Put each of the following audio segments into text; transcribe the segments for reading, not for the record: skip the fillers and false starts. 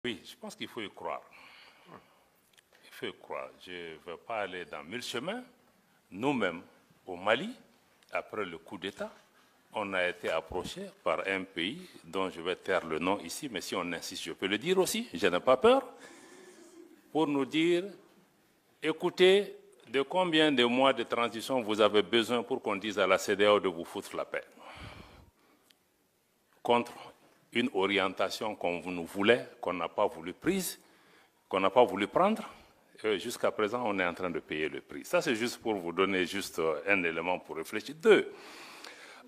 Oui, je pense qu'il faut y croire. Il faut y croire. Je ne veux pas aller dans mille chemins. Nous-mêmes, au Mali, après le coup d'État, on a été approché par un pays dont je vais taire le nom ici, mais si on insiste, je peux le dire aussi, je n'ai pas peur, pour nous dire, écoutez, de combien de mois de transition vous avez besoin pour qu'on dise à la CEDEAO de vous foutre la paix? Contre une orientation qu'on nous voulait, qu'on n'a pas voulu prise, qu'on n'a pas voulu prendre. Jusqu'à présent, on est en train de payer le prix. Ça, c'est juste pour vous donner juste un élément pour réfléchir. Deux,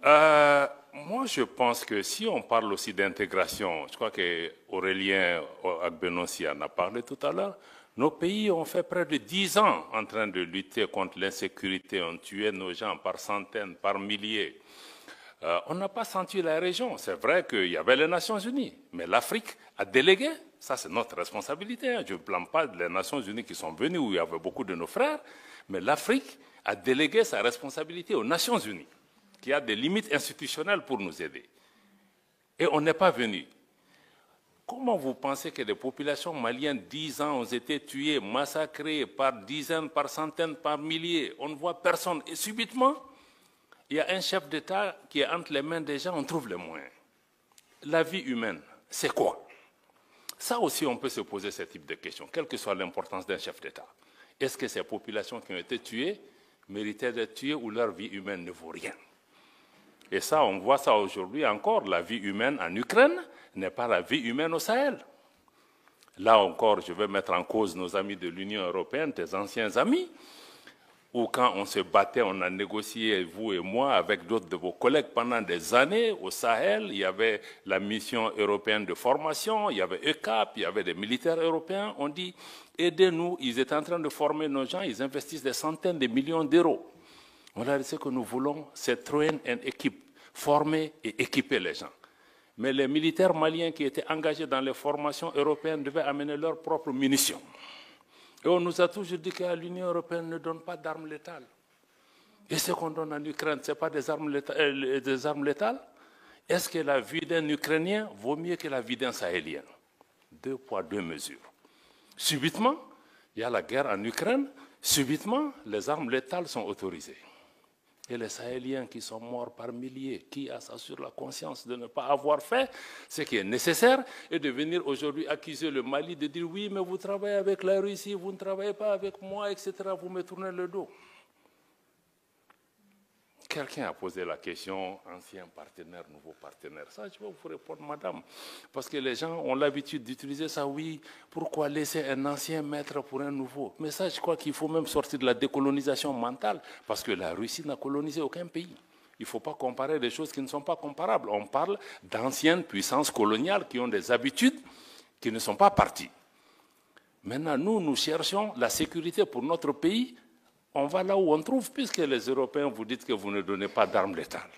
moi, je pense que si on parle aussi d'intégration, je crois qu'Aurélien Agbenossi en a parlé tout à l'heure, nos pays ont fait près de 10 ans en train de lutter contre l'insécurité, ont tué nos gens par centaines, par milliers. On n'a pas senti la région. C'est vrai qu'il y avait les Nations Unies, mais l'Afrique a délégué. Ça, c'est notre responsabilité. Je ne blâme pas les Nations Unies qui sont venues, où il y avait beaucoup de nos frères, mais l'Afrique a délégué sa responsabilité aux Nations Unies, qui a des limites institutionnelles pour nous aider. Et on n'est pas venu. Comment vous pensez que les populations maliennes, 10 ans, ont été tuées, massacrées par dizaines, par centaines, par milliers? On ne voit personne. Et subitement, il y a un chef d'État qui est entre les mains des gens, on trouve les moyens. La vie humaine, c'est quoi? Ça aussi, on peut se poser ce type de questions, quelle que soit l'importance d'un chef d'État. Est-ce que ces populations qui ont été tuées méritaient d'être tuées ou leur vie humaine ne vaut rien? Et ça, on voit ça aujourd'hui encore. La vie humaine en Ukraine n'est pas la vie humaine au Sahel. Là encore, je vais mettre en cause nos amis de l'Union européenne, tes anciens amis, où quand on se battait, on a négocié, vous et moi, avec d'autres de vos collègues pendant des années au Sahel. Il y avait la mission européenne de formation, il y avait ECAP, il y avait des militaires européens. On dit, aidez-nous, ils étaient en train de former nos gens, ils investissent des centaines de millions d'euros. On a dit ce que nous voulons, c'est train and équipe, former et équiper les gens. Mais les militaires maliens qui étaient engagés dans les formations européennes devaient amener leurs propres munitions. Et on nous a toujours dit que l'Union européenne ne donne pas d'armes létales. Et ce qu'on donne en Ukraine, ce n'est pas des armes létales? Est-ce que la vie d'un Ukrainien vaut mieux que la vie d'un Sahélien? 2 poids, 2 mesures. Subitement, il y a la guerre en Ukraine, subitement, les armes létales sont autorisées. Et les Sahéliens qui sont morts par milliers, qui a ça sur la conscience de ne pas avoir fait ce qui est nécessaire, et de venir aujourd'hui accuser le Mali de dire oui, mais vous travaillez avec la Russie, vous ne travaillez pas avec moi, etc. Vous me tournez le dos. Quelqu'un a posé la question, ancien partenaire, nouveau partenaire. Ça, je vais vous répondre, madame. Parce que les gens ont l'habitude d'utiliser ça, oui, pourquoi laisser un ancien maître pour un nouveau? Mais ça, je crois qu'il faut même sortir de la décolonisation mentale, parce que la Russie n'a colonisé aucun pays. Il ne faut pas comparer des choses qui ne sont pas comparables. On parle d'anciennes puissances coloniales qui ont des habitudes qui ne sont pas parties. Maintenant, nous cherchons la sécurité pour notre pays. On va là où on trouve, puisque les Européens vous dites que vous ne donnez pas d'armes létales.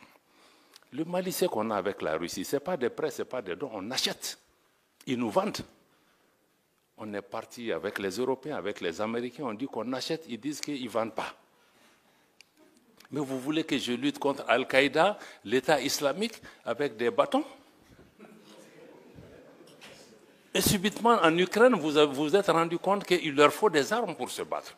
Le Mali, c'est qu'on a avec la Russie, ce n'est pas des prêts, ce n'est pas des dons, on achète. Ils nous vendent. On est parti avec les Européens, avec les Américains, on dit qu'on achète, ils disent qu'ils ne vendent pas. Mais vous voulez que je lutte contre Al-Qaïda, l'État islamique, avec des bâtons? Et subitement, en Ukraine, vous vous êtes rendu compte qu'il leur faut des armes pour se battre.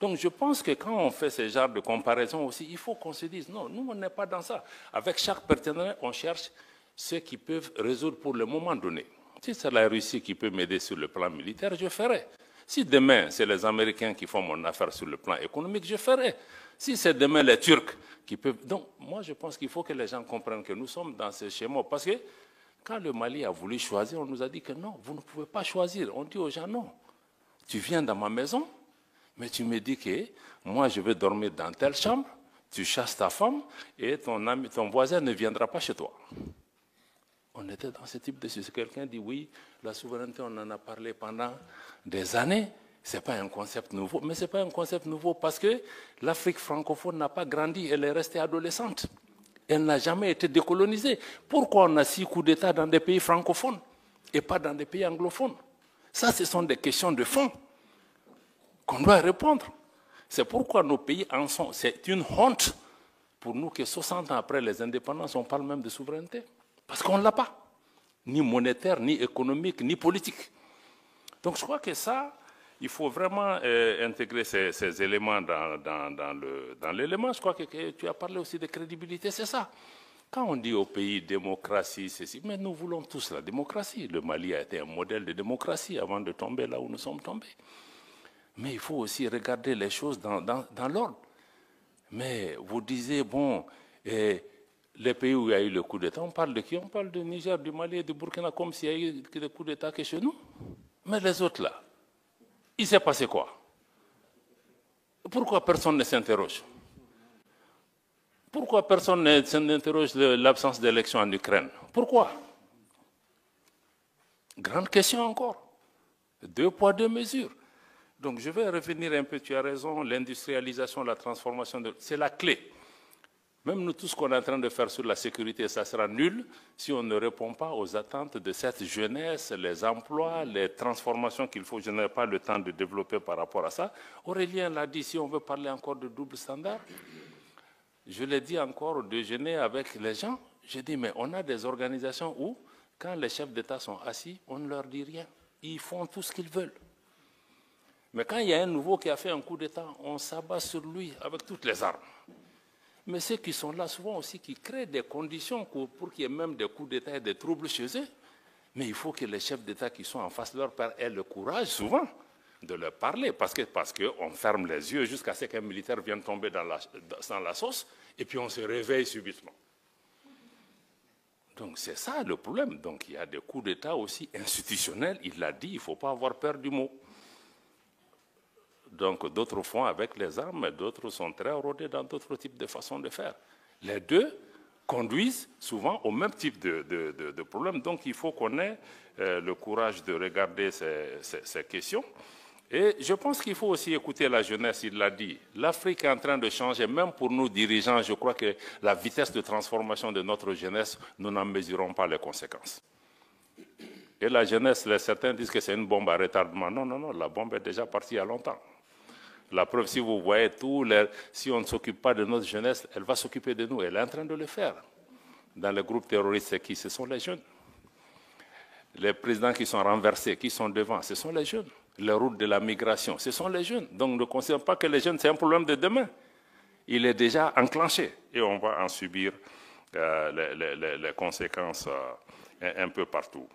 Donc je pense que quand on fait ce genre de comparaison aussi, il faut qu'on se dise, non, nous on n'est pas dans ça. Avec chaque partenaire, on cherche ceux qui peuvent résoudre pour le moment donné. Si c'est la Russie qui peut m'aider sur le plan militaire, je ferai. Si demain, c'est les Américains qui font mon affaire sur le plan économique, je ferai. Si c'est demain les Turcs qui peuvent... Donc moi je pense qu'il faut que les gens comprennent que nous sommes dans ce schéma. Parce que quand le Mali a voulu choisir, on nous a dit que non, vous ne pouvez pas choisir. On dit aux gens, non, tu viens dans ma maison, mais tu me dis que moi, je vais dormir dans telle chambre, tu chasses ta femme et ton voisin ne viendra pas chez toi. On était dans ce type de situation. Quelqu'un dit oui, la souveraineté, on en a parlé pendant des années. Ce n'est pas un concept nouveau. Mais ce n'est pas un concept nouveau parce que l'Afrique francophone n'a pas grandi, elle est restée adolescente. Elle n'a jamais été décolonisée. Pourquoi on a 6 coups d'État dans des pays francophones et pas dans des pays anglophones? Ça, ce sont des questions de fond qu'on doit répondre. C'est pourquoi nos pays en sont. C'est une honte pour nous que 60 ans après les indépendances, on parle même de souveraineté. Parce qu'on ne l'a pas. Ni monétaire, ni économique, ni politique. Donc je crois que ça, il faut vraiment intégrer ces éléments dans l'élément. Je crois que tu as parlé aussi de crédibilité, c'est ça. Quand on dit au pays démocratie, ceci, mais nous voulons tous la démocratie. Le Mali a été un modèle de démocratie avant de tomber là où nous sommes tombés. Mais il faut aussi regarder les choses dans l'ordre. Mais vous disiez, bon, les pays où il y a eu le coup d'État, on parle de qui? On parle du Niger, du Mali et du Burkina comme s'il y a eu des coups d'État que chez nous. Mais les autres là, il s'est passé quoi? Pourquoi personne ne s'interroge? Pourquoi personne n'interroge l'absence d'élections en Ukraine? Pourquoi? Grande question encore. 2 poids, 2 mesures. Donc je vais revenir un peu, tu as raison, l'industrialisation, la transformation, c'est la clé. Même nous, tout ce qu'on est en train de faire sur la sécurité, ça sera nul si on ne répond pas aux attentes de cette jeunesse, les emplois, les transformations qu'il faut. Je n'ai pas le temps de développer par rapport à ça. Aurélien l'a dit, si on veut parler encore de double standard, je l'ai dit encore au déjeuner avec les gens, j'ai dit, mais on a des organisations où, quand les chefs d'État sont assis, on ne leur dit rien. Ils font tout ce qu'ils veulent. Mais quand il y a un nouveau qui a fait un coup d'État, on s'abat sur lui avec toutes les armes. Mais ceux qui sont là, souvent aussi, qui créent des conditions pour qu'il y ait même des coups d'État et des troubles chez eux. Mais il faut que les chefs d'État qui sont en face de leur père aient le courage, souvent, de leur parler. Parce qu'on ferme les yeux jusqu'à ce qu'un militaire vienne tomber dans la sauce, et puis on se réveille subitement. Donc c'est ça le problème. Donc il y a des coups d'État aussi institutionnels. Il l'a dit, il ne faut pas avoir peur du mot. Donc d'autres font avec les armes, mais d'autres sont très rodés dans d'autres types de façons de faire. Les deux conduisent souvent au même type de problème. Donc il faut qu'on ait le courage de regarder ces questions. Et je pense qu'il faut aussi écouter la jeunesse, il l'a dit. L'Afrique est en train de changer, même pour nous dirigeants, je crois que la vitesse de transformation de notre jeunesse, nous n'en mesurons pas les conséquences. Et la jeunesse, certains disent que c'est une bombe à retardement. Non, non, non, la bombe est déjà partie il y a longtemps. La preuve, si vous voyez si on ne s'occupe pas de notre jeunesse, elle va s'occuper de nous. Elle est en train de le faire. Dans les groupes terroristes, c'est qui? Ce sont les jeunes. Les présidents qui sont renversés, qui sont devant, ce sont les jeunes. Les routes de la migration, ce sont les jeunes. Donc ne considérons pas que les jeunes, c'est un problème de demain. Il est déjà enclenché et on va en subir les conséquences un peu partout.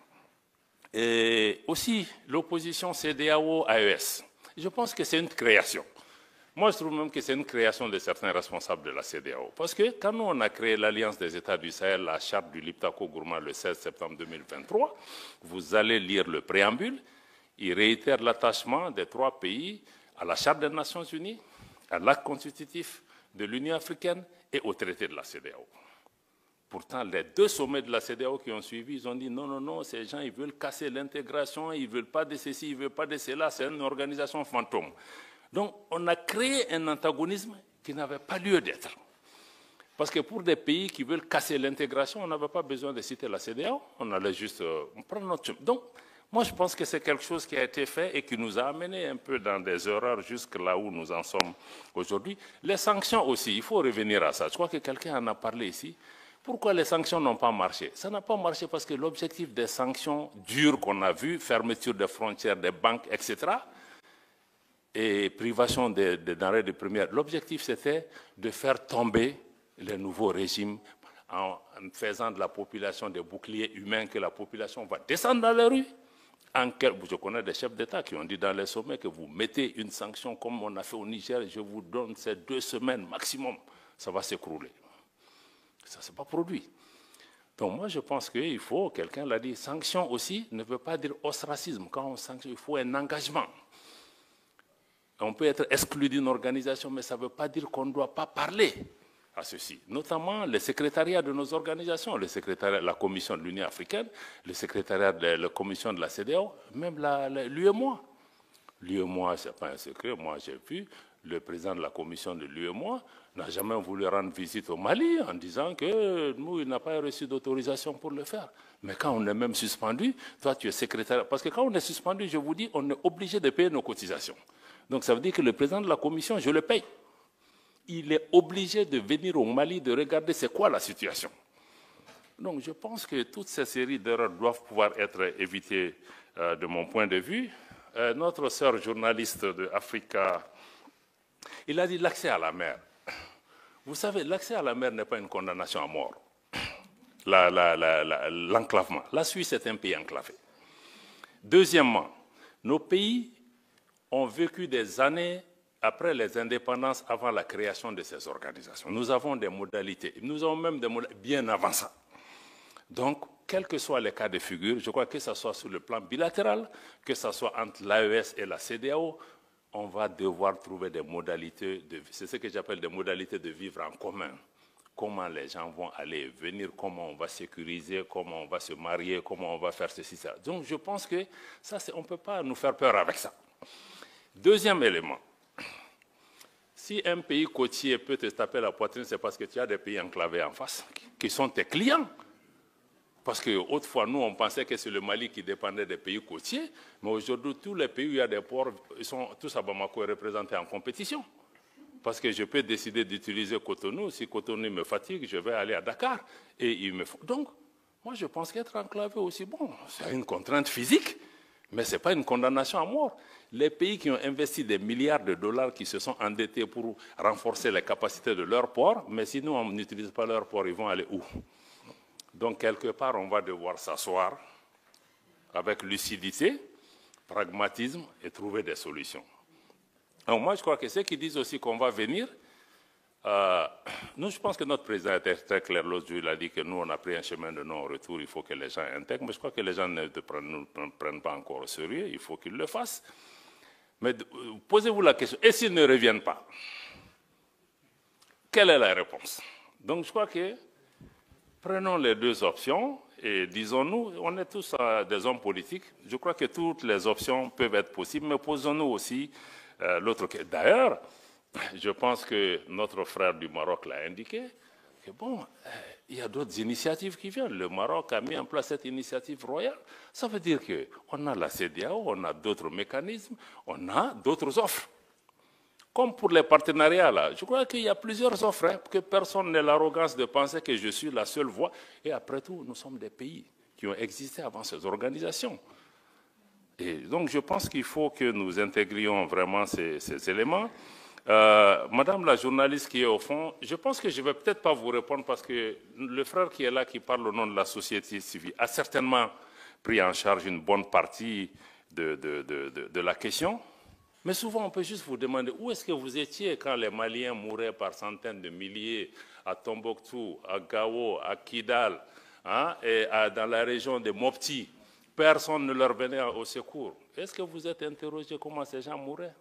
Et aussi, l'opposition CEDEAO-AES. Je pense que c'est une création. Moi, je trouve même que c'est une création de certains responsables de la CEDEAO. Parce que quand nous, on a créé l'Alliance des États du Sahel, la charte du Liptako-Gourma le 16 septembre 2023, vous allez lire le préambule, il réitère l'attachement des 3 pays à la charte des Nations Unies, à l'acte constitutif de l'Union africaine et au traité de la CEDEAO. Pourtant, les 2 sommets de la CEDEAO qui ont suivi, ils ont dit non, non, non, ces gens, ils veulent casser l'intégration, ils ne veulent pas de ceci, ils ne veulent pas de cela, c'est une organisation fantôme. Donc, on a créé un antagonisme qui n'avait pas lieu d'être. Parce que pour des pays qui veulent casser l'intégration, on n'avait pas besoin de citer la CEDEAO, on allait juste prendre notre chemin. Donc, moi, je pense que c'est quelque chose qui a été fait et qui nous a amené un peu dans des erreurs jusque là où nous en sommes aujourd'hui. Les sanctions aussi, il faut revenir à ça. Je crois que quelqu'un en a parlé ici. Pourquoi les sanctions n'ont pas marché? Ça n'a pas marché parce que l'objectif des sanctions dures qu'on a vues, fermeture des frontières, des banques, etc., et privation des denrées de première, l'objectif c'était de faire tomber les nouveaux régimes en faisant de la population des boucliers humains, que la population va descendre dans les rues. Je connais des chefs d'État qui ont dit dans les sommets que vous mettez une sanction comme on a fait au Niger, je vous donne ces 2 semaines maximum, ça va s'écrouler. Ça ne s'est pas produit. Donc moi je pense qu'il faut, quelqu'un l'a dit, sanction aussi ne veut pas dire ostracisme. Quand on sanctionne, il faut un engagement. On peut être exclu d'une organisation, mais ça ne veut pas dire qu'on ne doit pas parler à ceci. Notamment les secrétariats de nos organisations, le secrétariat de la Commission de l'Union africaine, le secrétariat de la Commission de la CEDEAO, même l'UEMOA. L'UEMOA, ce n'est pas un secret, moi j'ai vu, le président de la Commission de l'UEMOA n'a jamais voulu rendre visite au Mali en disant que nous, il n'a pas reçu d'autorisation pour le faire. Mais quand on est même suspendu, toi tu es secrétaire, parce que quand on est suspendu, je vous dis, on est obligé de payer nos cotisations. Donc ça veut dire que le président de la commission, je le paye. Il est obligé de venir au Mali, de regarder c'est quoi la situation. Donc je pense que toutes ces séries d'erreurs doivent pouvoir être évitées de mon point de vue. notre sœur journaliste de Africa, il a dit l'accès à la mer. Vous savez, l'accès à la mer n'est pas une condamnation à mort. L'enclavement. La Suisse est un pays enclavé. Deuxièmement, nos pays ont vécu des années après les indépendances, avant la création de ces organisations. Nous avons des modalités, nous avons même des modalités bien avant ça. Donc, quels que soient les cas de figure, je crois que ce soit sur le plan bilatéral, que ce soit entre l'AES et la CEDEAO, on va devoir trouver des modalités, c'est ce que j'appelle des modalités de vivre en commun. Comment les gens vont aller et venir, comment on va sécuriser, comment on va se marier, comment on va faire ceci, ça. Donc je pense que ça, on ne peut pas nous faire peur avec ça. Deuxième élément, si un pays côtier peut te taper la poitrine, c'est parce que tu as des pays enclavés en face, qui sont tes clients. Parce qu'autrefois, nous, on pensait que c'est le Mali qui dépendait des pays côtiers, mais aujourd'hui, tous les pays où il y a des ports, ils sont tous à Bamako représentés en compétition. Parce que je peux décider d'utiliser Cotonou. Si Cotonou me fatigue, je vais aller à Dakar. Et il me faut. Donc, moi, je pense qu'être enclavé aussi, bon, c'est une contrainte physique, mais ce n'est pas une condamnation à mort. Les pays qui ont investi des milliards de dollars, qui se sont endettés pour renforcer les capacités de leurs ports, mais si nous, on n'utilise pas leurs ports, ils vont aller où? Donc, quelque part, on va devoir s'asseoir avec lucidité, pragmatisme et trouver des solutions. Alors, moi, je crois que ceux qui disent aussi qu'on va venir, nous, je pense que notre président était très clair l'autre jour, il a dit que nous, on a pris un chemin de non-retour, il faut que les gens intègrent, mais je crois que les gens ne nous prennent pas encore au sérieux, il faut qu'ils le fassent. Mais posez-vous la question, et s'ils ne reviennent pas? Quelle est la réponse? Donc, je crois que prenons les deux options et disons-nous, on est tous des hommes politiques. Je crois que toutes les options peuvent être possibles, mais posons-nous aussi l'autre. D'ailleurs, je pense que notre frère du Maroc l'a indiqué, que bon, il y a d'autres initiatives qui viennent. Le Maroc a mis en place cette initiative royale. Ça veut dire qu'on a la CEDEAO, on a d'autres mécanismes, on a d'autres offres. Comme pour les partenariats, là, je crois qu'il y a plusieurs offres, hein, que personne n'ait l'arrogance de penser que je suis la seule voie. Et après tout, nous sommes des pays qui ont existé avant ces organisations. Et donc, je pense qu'il faut que nous intégrions vraiment ces éléments. Madame la journaliste qui est au fond, je pense que je ne vais peut-être pas vous répondre parce que le frère qui est là, qui parle au nom de la société civile, a certainement pris en charge une bonne partie de la question. Mais souvent, on peut juste vous demander où est-ce que vous étiez quand les Maliens mouraient par centaines de milliers à Tombouctou, à Gao, à Kidal, hein, et dans la région de Mopti. Personne ne leur venait au secours. Est-ce que vous êtes interrogé comment ces gens mouraient?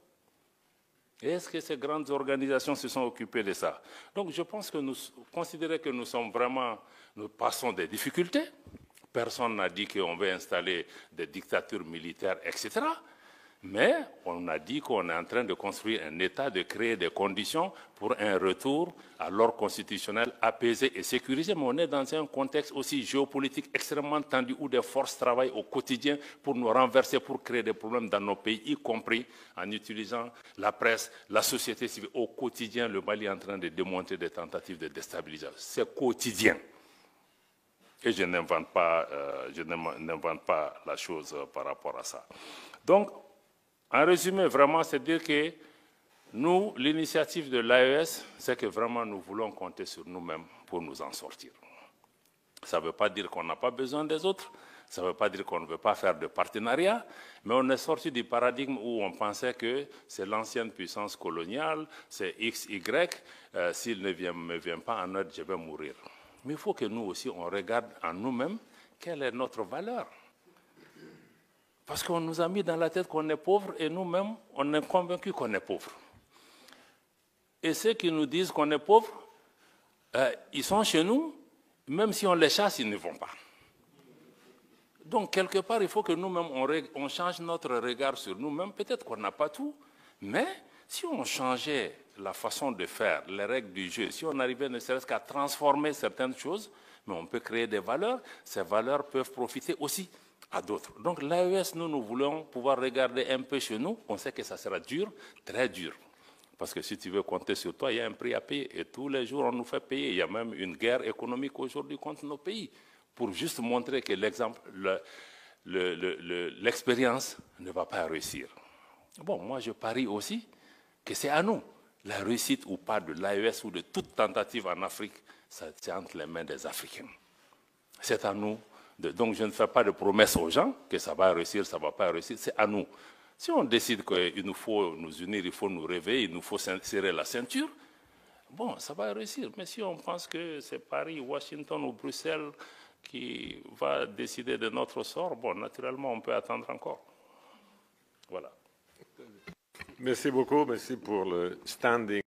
Est-ce que ces grandes organisations se sont occupées de ça? Donc je pense que nous considérons que nous passons des difficultés. Personne n'a dit qu'on veut installer des dictatures militaires, etc. Mais on a dit qu'on est en train de construire un État, de créer des conditions pour un retour à l'ordre constitutionnel apaisé et sécurisé. Mais on est dans un contexte aussi géopolitique extrêmement tendu où des forces travaillent au quotidien pour nous renverser, pour créer des problèmes dans nos pays, y compris en utilisant la presse, la société civile. Au quotidien, le Mali est en train de démonter des tentatives de déstabilisation. C'est quotidien. Et je n'invente pas la chose par rapport à ça. Donc, en résumé, vraiment, c'est dire que nous, l'initiative de l'AES, c'est que vraiment nous voulons compter sur nous-mêmes pour nous en sortir. Ça ne veut pas dire qu'on n'a pas besoin des autres, ça ne veut pas dire qu'on ne veut pas faire de partenariat, mais on est sorti du paradigme où on pensait que c'est l'ancienne puissance coloniale, c'est X, Y, s'il ne me vient pas en aide, je vais mourir. Mais il faut que nous aussi, on regarde en nous-mêmes quelle est notre valeur. Parce qu'on nous a mis dans la tête qu'on est pauvre et nous-mêmes, on est convaincus qu'on est pauvre. Et ceux qui nous disent qu'on est pauvre, ils sont chez nous, même si on les chasse, ils ne vont pas. Donc, quelque part, il faut que nous-mêmes, on change notre regard sur nous-mêmes. Peut-être qu'on n'a pas tout, mais si on changeait la façon de faire, les règles du jeu, si on arrivait ne serait-ce qu'à transformer certaines choses, mais on peut créer des valeurs, ces valeurs peuvent profiter aussi à d'autres. Donc l'AES, nous voulons pouvoir regarder un peu chez nous. On sait que ça sera dur, très dur. Parce que si tu veux compter sur toi, il y a un prix à payer. Et tous les jours, on nous fait payer. Il y a même une guerre économique aujourd'hui contre nos pays. Pour juste montrer que l'exemple, l'expérience ne va pas réussir. Bon, moi je parie aussi que c'est à nous. La réussite ou pas de l'AES ou de toute tentative en Afrique, c'est entre les mains des Africains. C'est à nous. Donc je ne fais pas de promesses aux gens que ça va réussir, ça ne va pas réussir, c'est à nous. Si on décide qu'il nous faut nous unir, il faut nous réveiller, il nous faut serrer la ceinture, bon, ça va réussir. Mais si on pense que c'est Paris, Washington ou Bruxelles qui va décider de notre sort, bon, naturellement, on peut attendre encore. Voilà. Merci beaucoup. Merci pour le standing.